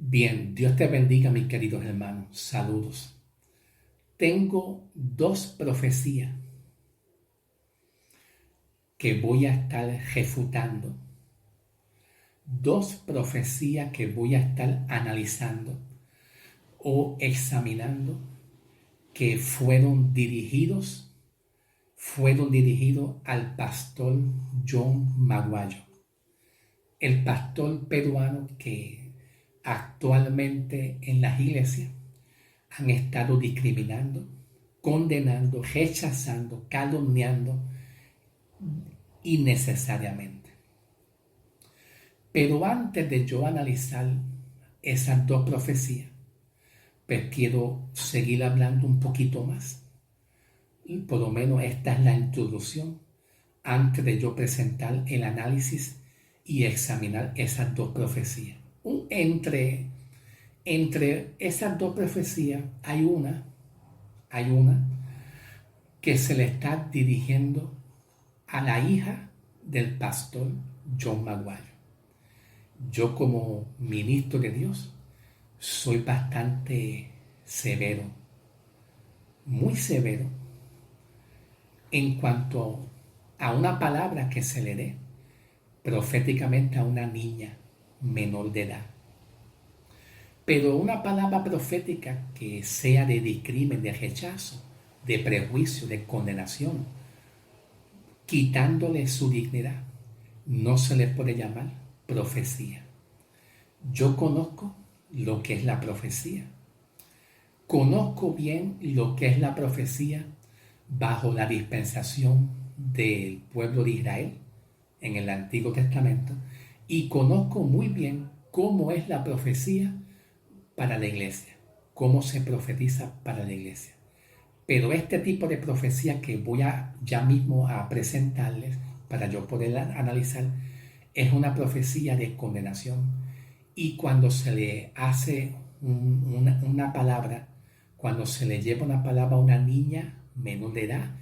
Bien, Dios te bendiga, mis queridos hermanos. Saludos. Tengo dos profecías que voy a estar refutando. Dos profecías que voy a estar analizando o examinando que fueron dirigidos al pastor John Maguayo, el pastor peruano que actualmente en las iglesias han estado discriminando, condenando, rechazando, calumniando innecesariamente. Pero antes de yo analizar esas dos profecías, pues quiero seguir hablando un poquito más. Y por lo menos esta es la introducción antes de yo presentar el análisis y examinar esas dos profecías. Entre esas dos profecías hay una que se le está dirigiendo a la hija del pastor John Maguire. Yo como ministro de Dios soy bastante severo, muy severo en cuanto a una palabra que se le dé proféticamente a una niña menor de edad. Pero una palabra profética que sea de discrimen, de rechazo, de prejuicio, de condenación, quitándole su dignidad, no se le puede llamar profecía. Yo conozco lo que es la profecía. Conozco bien lo que es la profecía bajo la dispensación del pueblo de Israel en el Antiguo Testamento y conozco muy bien cómo es la profecía para la iglesia, cómo se profetiza para la iglesia. Pero este tipo de profecía que voy ya mismo a presentarles para yo poder analizar es una profecía de condenación. Y cuando se le hace una palabra, cuando se le lleva una palabra a una niña menor de edad,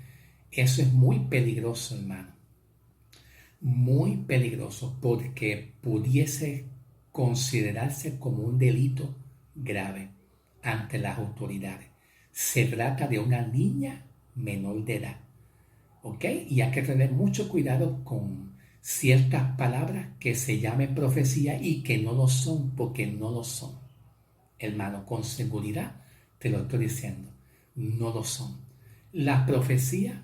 eso es muy peligroso, hermano. Muy peligroso porque pudiese considerarse como un delito grave ante las autoridades. Se trata de una niña menor de edad, ¿ok? Y hay que tener mucho cuidado con ciertas palabras que se llamen profecía y que no lo son, porque no lo son. Hermano, con seguridad te lo estoy diciendo, no lo son. Las profecías,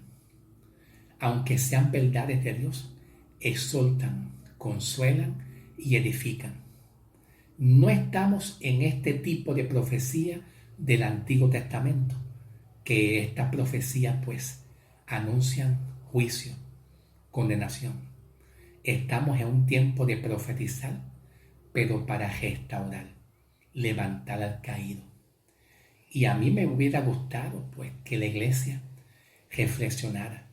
aunque sean verdades de Dios, exhortan, consuelan y edifican. No estamos en este tipo de profecía del Antiguo Testamento, que estas profecías pues anuncian juicio, condenación. Estamos en un tiempo de profetizar, pero para restaurar, levantar al caído. Y a mí me hubiera gustado pues que la iglesia reflexionara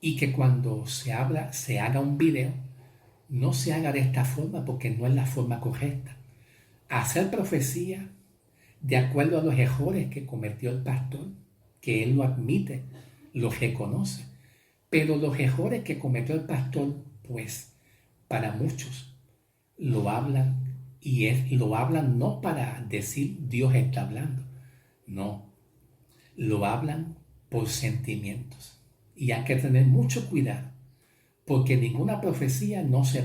y que cuando se haga un video, no se haga de esta forma porque no es la forma correcta. Hacer profecía de acuerdo a los errores que cometió el pastor, que él lo admite, lo reconoce. Pero los errores que cometió el pastor, pues para muchos lo hablan lo hablan no para decir Dios está hablando, no, lo hablan por sentimientos. Y hay que tener mucho cuidado, porque ninguna profecía no se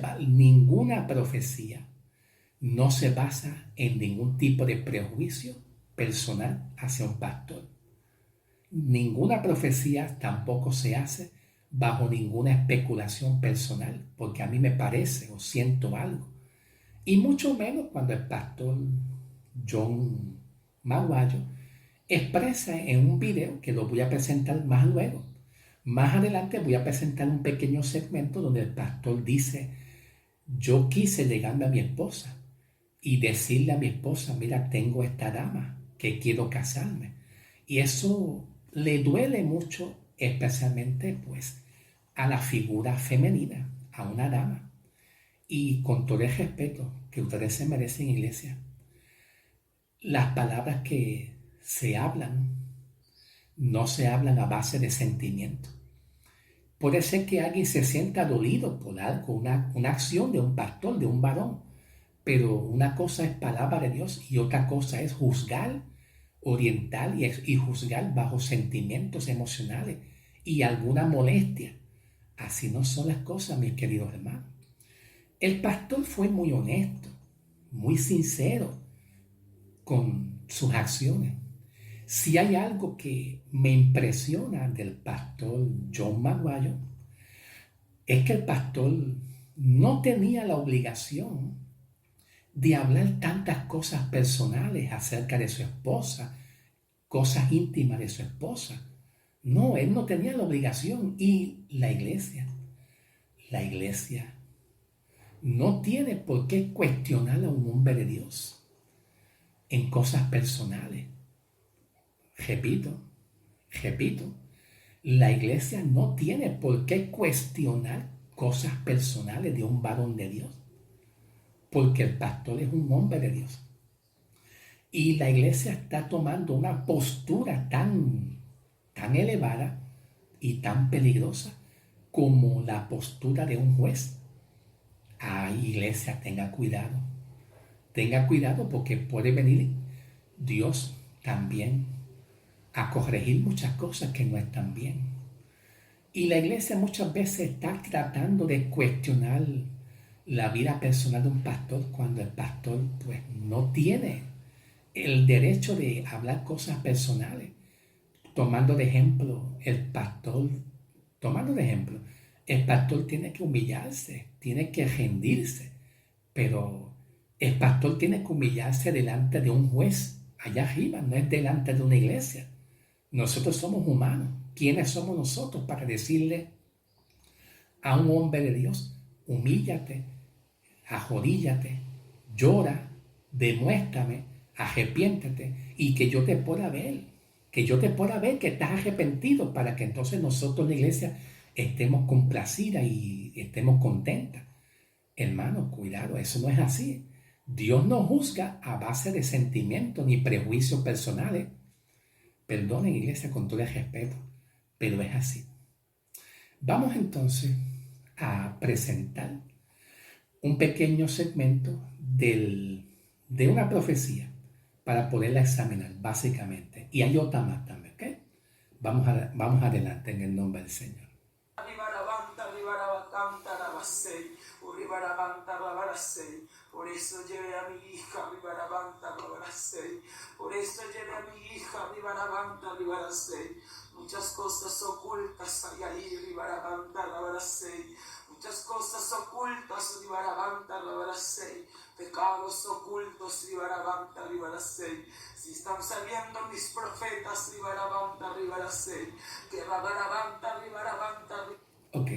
basa en ningún tipo de prejuicio personal hacia un pastor. Ninguna profecía tampoco se hace bajo ninguna especulación personal, porque a mí me parece o siento algo. Y mucho menos cuando el pastor John Maguayo expresa en un video que lo voy a presentar más luego. Más adelante voy a presentar un pequeño segmento donde el pastor dice: yo quise llegarme a mi esposa y decirle a mi esposa, mira, tengo esta dama que quiero casarme. Y eso le duele mucho, especialmente pues a la figura femenina, a una dama. Y con todo el respeto que ustedes se merecen, iglesia, las palabras que se hablan no se hablan a base de sentimiento. Puede ser que alguien se sienta dolido por algo, una acción de un pastor, de un varón, Pero una cosa es palabra de Dios y otra cosa es juzgar, orientar y juzgar bajo sentimientos emocionales y alguna molestia. Así no son las cosas, mis queridos hermanos. El pastor fue muy honesto, muy sincero con sus acciones. Si hay algo que me impresiona del pastor John Maguire, es que el pastor no tenía la obligación de hablar tantas cosas personales acerca de su esposa, cosas íntimas de su esposa. No, él no tenía la obligación. Y la iglesia no tiene por qué cuestionar a un hombre de Dios en cosas personales. Repito, repito, la iglesia no tiene por qué cuestionar cosas personales de un varón de Dios, porque el pastor es un hombre de Dios. Y la iglesia está tomando una postura tan elevada y tan peligrosa como la postura de un juez. Ay, iglesia, tenga cuidado porque puede venir Dios también a corregir muchas cosas que no están bien. Y la iglesia muchas veces está tratando de cuestionar la vida personal de un pastor cuando el pastor pues no tiene el derecho de hablar cosas personales. Tomando de ejemplo, el pastor tiene que humillarse, tiene que rendirse, pero el pastor tiene que humillarse delante de un juez allá arriba, no es delante de una iglesia. Nosotros somos humanos. ¿Quiénes somos nosotros para decirle a un hombre de Dios, humíllate, arrodíllate, llora, demuéstrame, arrepiéntete y que yo te pueda ver, que estás arrepentido para que entonces nosotros en la iglesia estemos complacidas y estemos contentas? Hermano, cuidado, eso no es así. Dios no juzga a base de sentimientos ni prejuicios personales. Perdonen, iglesia, con todo el respeto, pero es así. Vamos entonces a presentar un pequeño segmento de una profecía para poderla examinar, básicamente. Y hay otra más también, ¿ok? Vamos adelante en el nombre del Señor. Por eso llevé a mi hija, por eso llevé a mi hija, muchas cosas ocultas hay ahí, muchas cosas ocultas, pecados ocultos, si están saliendo mis profetas, Ok,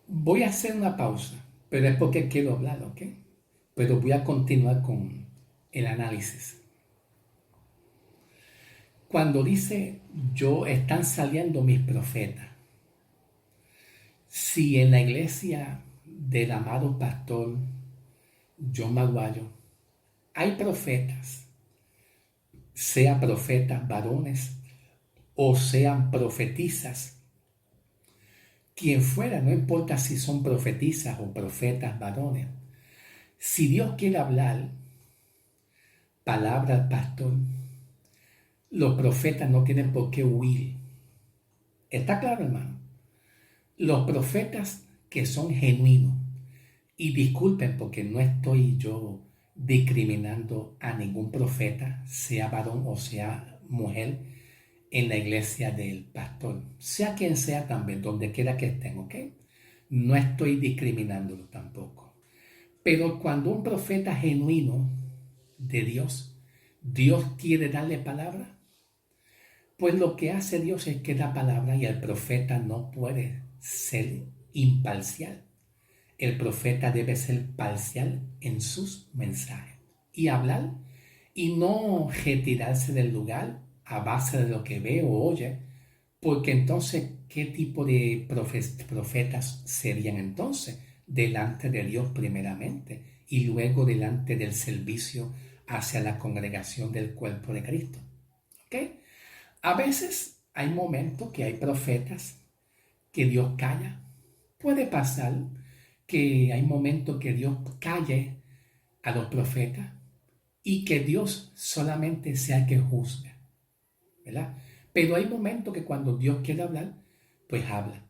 voy a hacer una pausa, pero es porque quiero hablar, ¿ok? Pero voy a continuar con el análisis. Cuando dice están saliendo mis profetas, si en la iglesia del amado pastor John Maguire hay profetas, sean profetas varones o sean profetizas, quien fuera, no importa si son profetizas o profetas varones, si Dios quiere hablar palabra al pastor, los profetas no tienen por qué huir. ¿Está claro, hermano? Los profetas que son genuinos, y disculpen porque no estoy yo discriminando a ningún profeta, sea varón o sea mujer, en la iglesia del pastor, sea quien sea también, donde quiera que estén, ¿ok? No estoy discriminándolo tampoco. Pero cuando un profeta genuino de Dios, Dios quiere darle palabra, pues lo que hace Dios es que da palabra y el profeta no puede ser imparcial. El profeta debe ser parcial en sus mensajes y hablar y no retirarse del lugar a base de lo que ve o oye, porque entonces, ¿qué tipo de profetas serían entonces? Delante de Dios primeramente y luego delante del servicio hacia la congregación del cuerpo de Cristo. ¿Ok? A veces hay momentos que hay profetas que Dios calla. Puede pasar que hay momentos que Dios calle a los profetas y que Dios solamente sea el que juzga, ¿verdad? Pero hay momentos que cuando Dios quiere hablar, pues habla.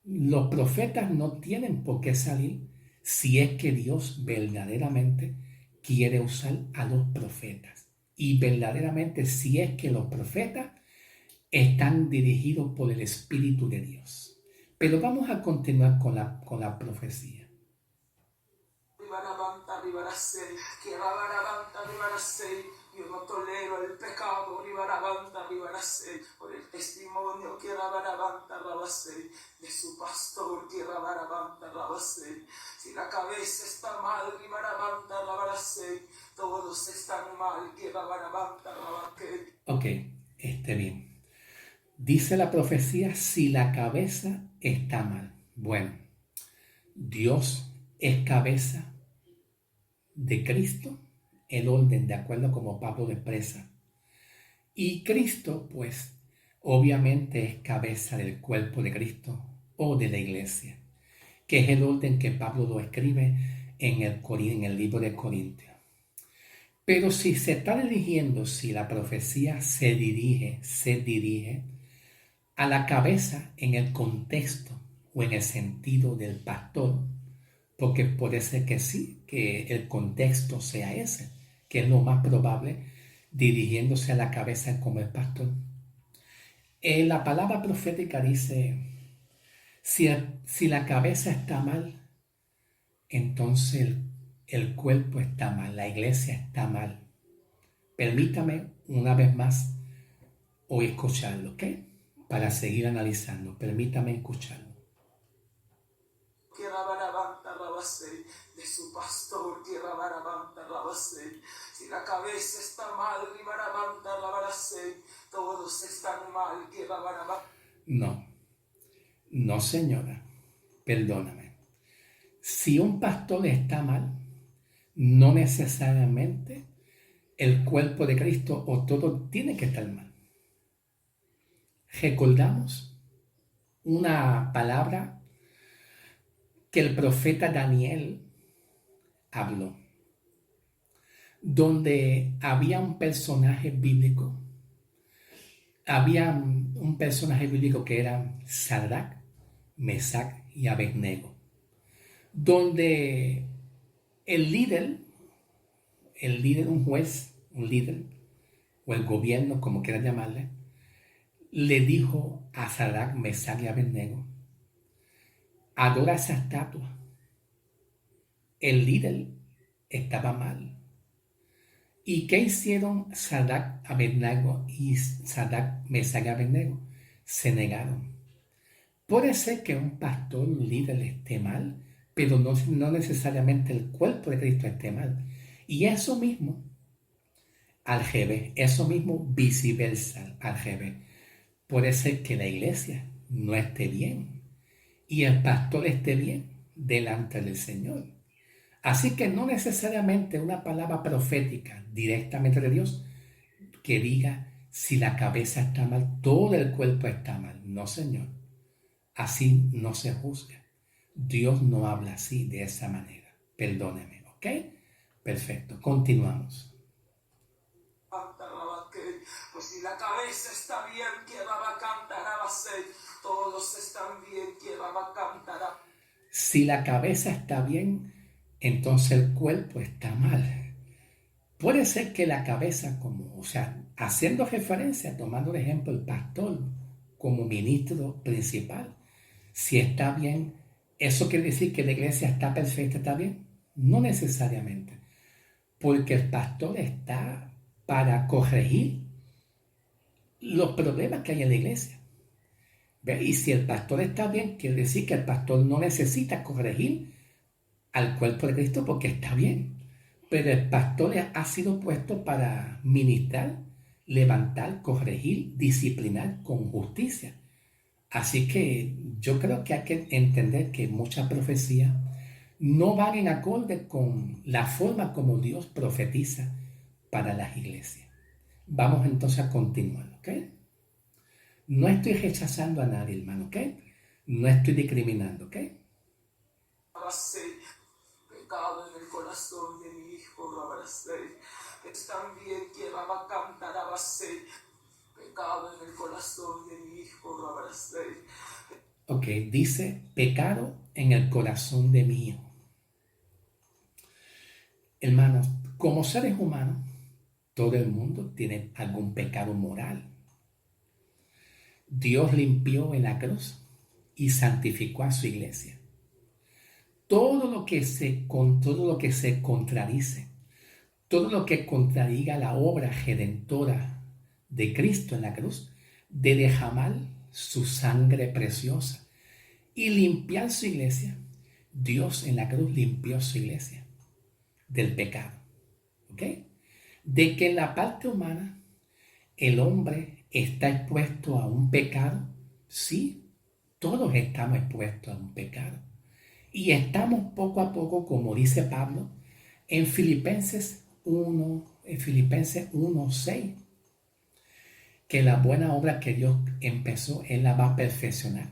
Los profetas no tienen por qué salir si es que Dios verdaderamente quiere usar a los profetas. Y verdaderamente si es que los profetas están dirigidos por el Espíritu de Dios. Pero vamos a continuar con la profecía. Yo no tolero el pecado, por el testimonio de su pastor, si la cabeza está mal, todos están mal, Ok, bien. Dice la profecía, si la cabeza está mal. Bueno, Dios es cabeza de Cristo, el orden, de acuerdo como Pablo lo expresa. Y Cristo, pues, obviamente es cabeza del cuerpo de Cristo o de la iglesia, que es el orden que Pablo lo escribe en el libro de Corintios. Pero si se está dirigiendo, si la profecía se dirige a la cabeza en el contexto o en el sentido del pastor, porque puede ser que sí, que el contexto sea ese, que es lo más probable, dirigiéndose a la cabeza como el pastor. La palabra profética dice, si la cabeza está mal, entonces el cuerpo está mal, la iglesia está mal. Permítame una vez más o escucharlo, ¿ok? Para seguir analizando, permítame escucharlo. de su pastor, si la cabeza está mal, todos están mal, No, señora, perdóname. Si un pastor está mal, no necesariamente el cuerpo de Cristo o todo tiene que estar mal. Recordamos una palabra que el profeta Daniel habló, donde había un personaje bíblico, que era Sadrach, Mesach y Abednego, donde el líder, un líder, o el gobierno, como quieran llamarle, le dijo a Sadrach, Mesach y Abednego, adora esa estatua. El líder estaba mal. ¿Y qué hicieron Sadrach, Abednego y Sadrach, Mesach y Abednego? Se negaron. Puede ser que un pastor, un líder esté mal, pero no necesariamente el cuerpo de Cristo esté mal. Y eso mismo, al revés, eso mismo viceversa, al revés. Puede ser que la iglesia no esté bien y el pastor esté bien delante del Señor. Así que no necesariamente una palabra profética directamente de Dios que diga si la cabeza está mal, todo el cuerpo está mal. No, Señor. Así no se juzga. Dios no habla así, de esa manera. Perdóneme, ¿ok? Perfecto, continuamos. Pues si la cabeza está bien, todos están bien, Si la cabeza está bien, entonces el cuerpo está mal. Puede ser que la cabeza, haciendo referencia, tomando de ejemplo el pastor como ministro principal, si está bien, ¿eso quiere decir que la iglesia está perfecta, está bien? No necesariamente, porque el pastor está para corregir los problemas que hay en la iglesia. ¿Ve? Y si el pastor está bien, quiere decir que el pastor no necesita corregir al cuerpo de Cristo porque está bien. Pero el pastor ha sido puesto para ministrar, levantar, corregir, disciplinar con justicia. Así que yo creo que hay que entender que muchas profecías no van en acorde con la forma como Dios profetiza para las iglesias. Vamos entonces a continuar, ¿ok? No estoy rechazando a nadie, hermano, ¿ok? No estoy discriminando, ¿ok? pecado en el corazón de mi hijo, Rabarasei. Es también que Rabacanta Rabasei. Pecado en el corazón de mi hijo, Rabarasei. Ok, dice pecado en el corazón de mi hijo. Hermanos, como seres humanos, todo el mundo tiene algún pecado moral. Dios limpió en la cruz y santificó a su iglesia. Todo lo que se contradice, todo lo que contradiga la obra redentora de Cristo en la cruz, de derramar su sangre preciosa y limpiar su iglesia, Dios en la cruz limpió su iglesia del pecado. ¿Ok? De que en la parte humana el hombre está expuesto a un pecado, sí, todos estamos expuestos a un pecado. Y estamos poco a poco, como dice Pablo, en Filipenses 1:6, que la buena obra que Dios empezó, Él la va a perfeccionar.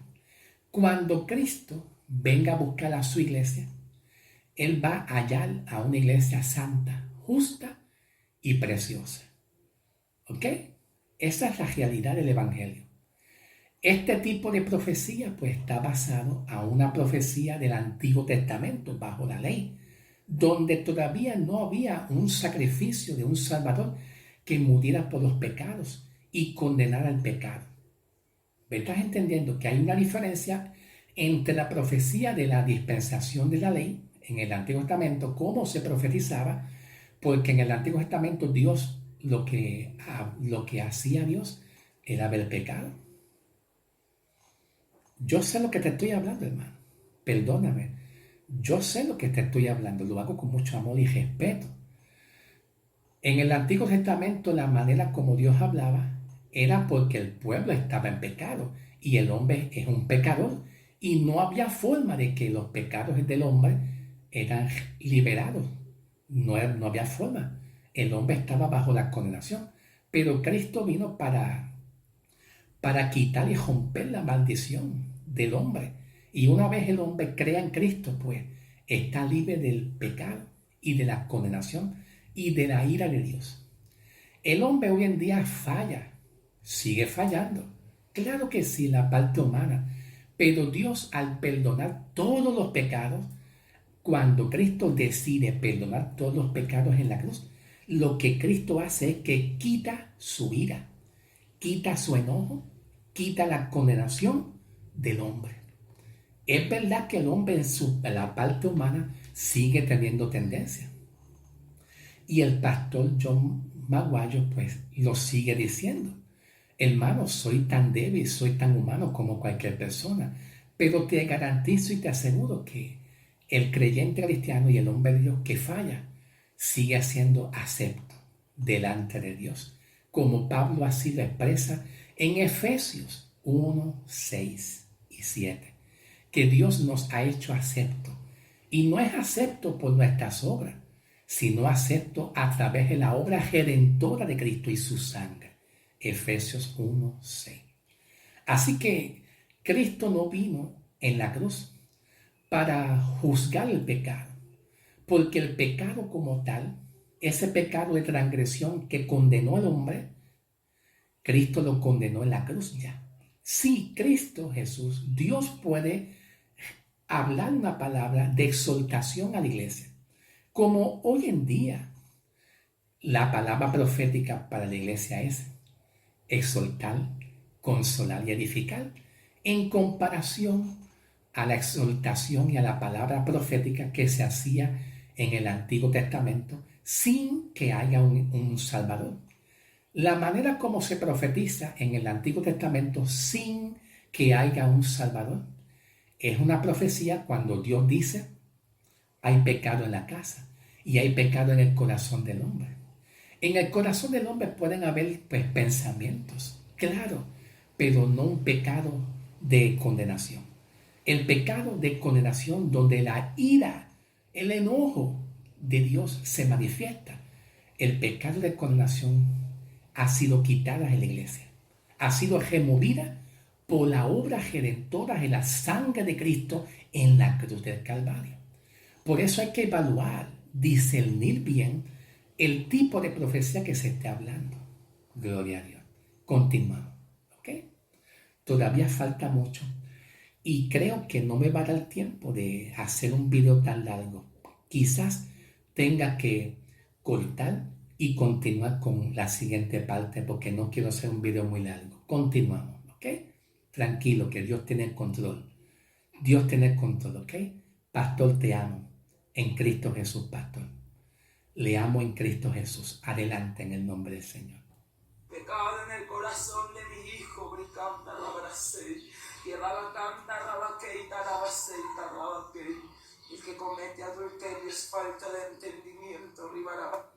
Cuando Cristo venga a buscar a su iglesia, Él va a hallar a una iglesia santa, justa y preciosa. ¿Ok? Esa es la realidad del Evangelio. Este tipo de profecía pues está basado a una profecía del Antiguo Testamento bajo la ley, donde todavía no había un sacrificio de un Salvador que muriera por los pecados y condenara el pecado. ¿Me estás entendiendo que hay una diferencia entre la profecía de la dispensación de la ley en el Antiguo Testamento, cómo se profetizaba? Porque en el Antiguo Testamento Dios, lo que hacía Dios era ver pecado. Yo sé lo que te estoy hablando, hermano. Perdóname. Yo sé lo que te estoy hablando. Lo hago con mucho amor y respeto. En el Antiguo Testamento, la manera como Dios hablaba era porque el pueblo estaba en pecado y el hombre es un pecador. Y no había forma de que los pecados del hombre eran liberados. No había forma. El hombre estaba bajo la condenación. Pero Cristo vino para quitar y romper la maldición del hombre. Y una vez el hombre crea en Cristo, pues está libre del pecado y de la condenación y de la ira de Dios. El hombre hoy en día falla, sigue fallando. Claro que sí, la parte humana. Pero Dios, al perdonar todos los pecados, cuando Cristo decide perdonar todos los pecados en la cruz, lo que Cristo hace es que quita su ira, quita su enojo, quita la condenación del hombre. Es verdad que el hombre en la parte humana sigue teniendo tendencia. Y el pastor John Maguire pues lo sigue diciendo. Hermano, soy tan débil, soy tan humano como cualquier persona, pero te garantizo y te aseguro que el creyente cristiano y el hombre de Dios que falla sigue siendo acepto delante de Dios, como Pablo así lo expresa en Efesios 1:6-7, que Dios nos ha hecho acepto, y no es acepto por nuestras obras, sino acepto a través de la obra redentora de Cristo y su sangre. Efesios 1:6. Así que Cristo no vino en la cruz para juzgar el pecado, porque el pecado como tal, ese pecado de transgresión que condenó al hombre, Cristo lo condenó en la cruz ya. Sí, Cristo Jesús, Dios puede hablar una palabra de exhortación a la iglesia, como hoy en día la palabra profética para la iglesia es exhortar, consolar y edificar, en comparación a la exhortación y a la palabra profética que se hacía en el Antiguo Testamento sin que haya un Salvador. La manera como se profetiza en el Antiguo Testamento sin que haya un Salvador es una profecía cuando Dios dice: hay pecado en la casa y hay pecado en el corazón del hombre. En el corazón del hombre pueden haber pues, pensamientos, claro, pero no un pecado de condenación. El pecado de condenación donde la ira, el enojo de Dios se manifiesta. El pecado de condenación ha sido quitada de la iglesia, ha sido removida por la obra redentora de la sangre de Cristo en la cruz del Calvario. Por eso hay que evaluar, discernir bien el tipo de profecía que se esté hablando. Gloria a Dios. Continuamos. ¿Ok? Todavía falta mucho. Y creo que no me va a dar tiempo de hacer un video tan largo. Quizás tenga que cortar y continuar con la siguiente parte porque no quiero hacer un video muy largo. Continuamos, ¿ok? Tranquilo, que Dios tiene el control. Dios tiene el control, ¿ok? Pastor, te amo. En Cristo Jesús, pastor. Le amo en Cristo Jesús. Adelante en el nombre del Señor. Pecado en el corazón de mi hijo, bricanta rabrasei, que rabacanta rabaqueita rabaseita rabaquei. El que comete adulterio es falta de entendimiento, ribaraba.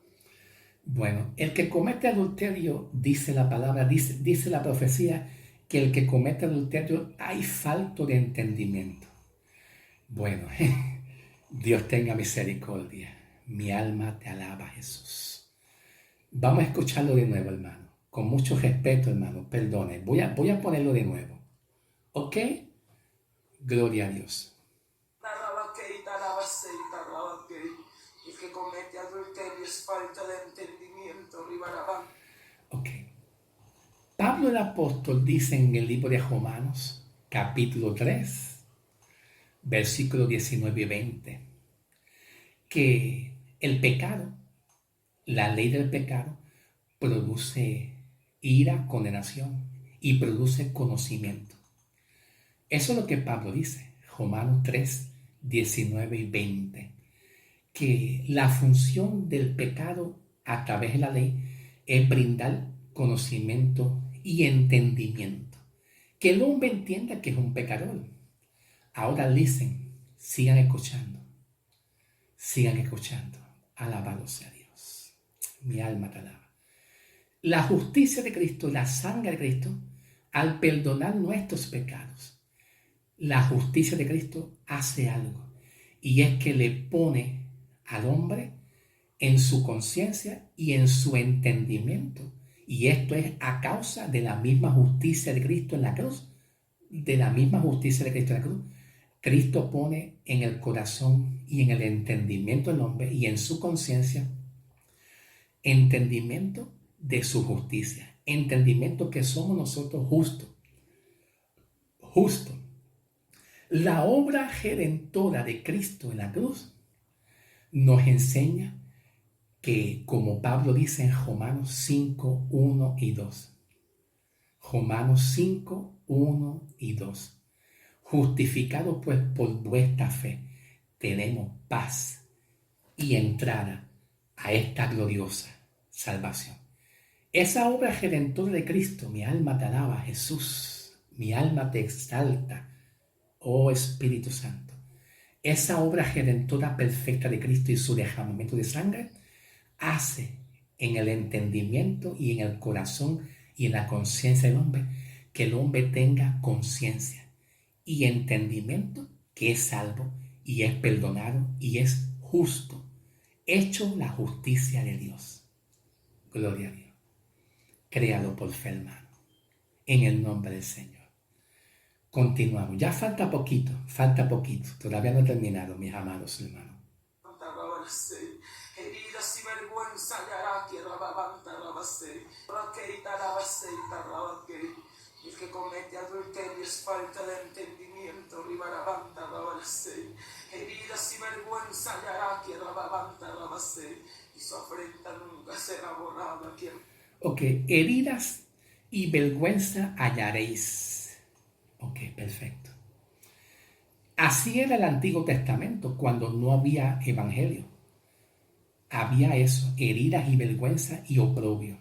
Bueno, el que comete adulterio, dice la palabra, dice la profecía, que el que comete adulterio hay falta de entendimiento. Bueno, Dios tenga misericordia. Mi alma te alaba, Jesús. Vamos a escucharlo de nuevo, hermano. Con mucho respeto, hermano. Perdone. Voy a ponerlo de nuevo. ¿Ok? Gloria a Dios. El que comete adulterio es falta de entendimiento, ribarabán. Ok. Pablo el apóstol dice en el libro de Romanos, capítulo 3, versículos 19 y 20, que el pecado, la ley del pecado, produce ira, condenación y produce conocimiento. Eso es lo que Pablo dice, Romanos 3, 19 y 20, que la función del pecado a través de la ley es brindar conocimiento y entendimiento. Que el hombre entienda que es un pecador. Ahora sigan escuchando, sigan escuchando. Alabado sea Dios. Mi alma te alaba. La justicia de Cristo, la sangre de Cristo, al perdonar nuestros pecados, la justicia de Cristo hace algo, y es que le pone al hombre en su conciencia y en su entendimiento. Y esto es a causa de la misma justicia de Cristo en la cruz. De la misma justicia de Cristo en la cruz. Cristo pone en el corazón y en el entendimiento del hombre y en su conciencia entendimiento de su justicia. Entendimiento que somos nosotros justos. Justo. La obra redentora de Cristo en la cruz nos enseña que, como Pablo dice en Romanos 5, 1 y 2, Romanos 5, 1 y 2, justificados pues por vuestra fe, tenemos paz y entrada a esta gloriosa salvación. Esa obra redentora de Cristo, mi alma te alaba, Jesús, mi alma te exalta, oh Espíritu Santo. Esa obra redentora perfecta de Cristo y su derramamiento de sangre hace en el entendimiento y en el corazón y en la conciencia del hombre que el hombre tenga conciencia y entendimiento que es salvo y es perdonado y es justo, hecho la justicia de Dios. Gloria a Dios. Créalo por fe, hermano, en el nombre del Señor. Continuamos. Ya falta poquito. Todavía no he terminado, mis amados hermanos. Heridas y vergüenza hará que rababanta rabasei, raqueita rabaseita rabakei. El que comete adulterio es falta de entendimiento, ribarabanta rabasei. Heridas y vergüenza hará que rababanta rabasei, y su afrenta nunca será borrada. Ok, heridas y vergüenza hallaréis. Ok, perfecto. Así era el Antiguo Testamento cuando no había evangelio. Había eso, heridas y vergüenza y oprobio.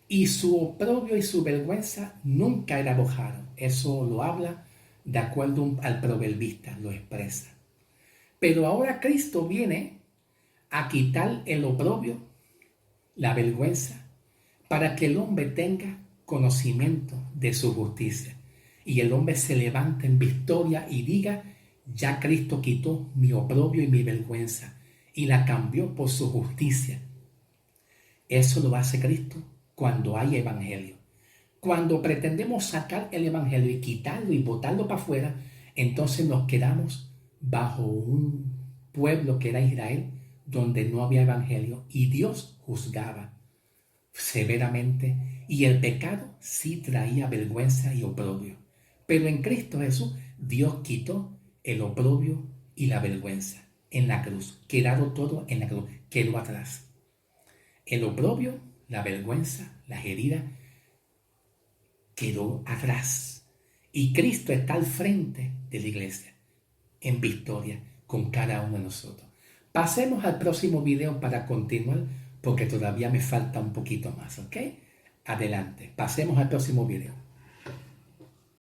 Y su oprobio y su vergüenza nunca era bojado. Eso lo habla de acuerdo al proverbista, lo expresa. Pero ahora Cristo viene a quitar el oprobio, la vergüenza, para que el hombre tenga conocimiento de su justicia. Y el hombre se levante en victoria y diga, ya Cristo quitó mi oprobio y mi vergüenza y la cambió por su justicia. Eso lo hace Cristo cuando hay evangelio. Cuando pretendemos sacar el evangelio y quitarlo y botarlo para afuera, entonces nos quedamos bajo un pueblo que era Israel, donde no había evangelio y Dios juzgaba severamente y el pecado sí traía vergüenza y oprobio. Pero en Cristo Jesús Dios quitó el oprobio y la vergüenza en la cruz. Quedado todo en la cruz, quedó atrás. El oprobio, la vergüenza, las heridas, quedó atrás. Y Cristo está al frente de la iglesia, en victoria, con cada uno de nosotros. Pasemos al próximo video para continuar, porque todavía me falta un poquito más, ¿ok? Adelante, pasemos al próximo video.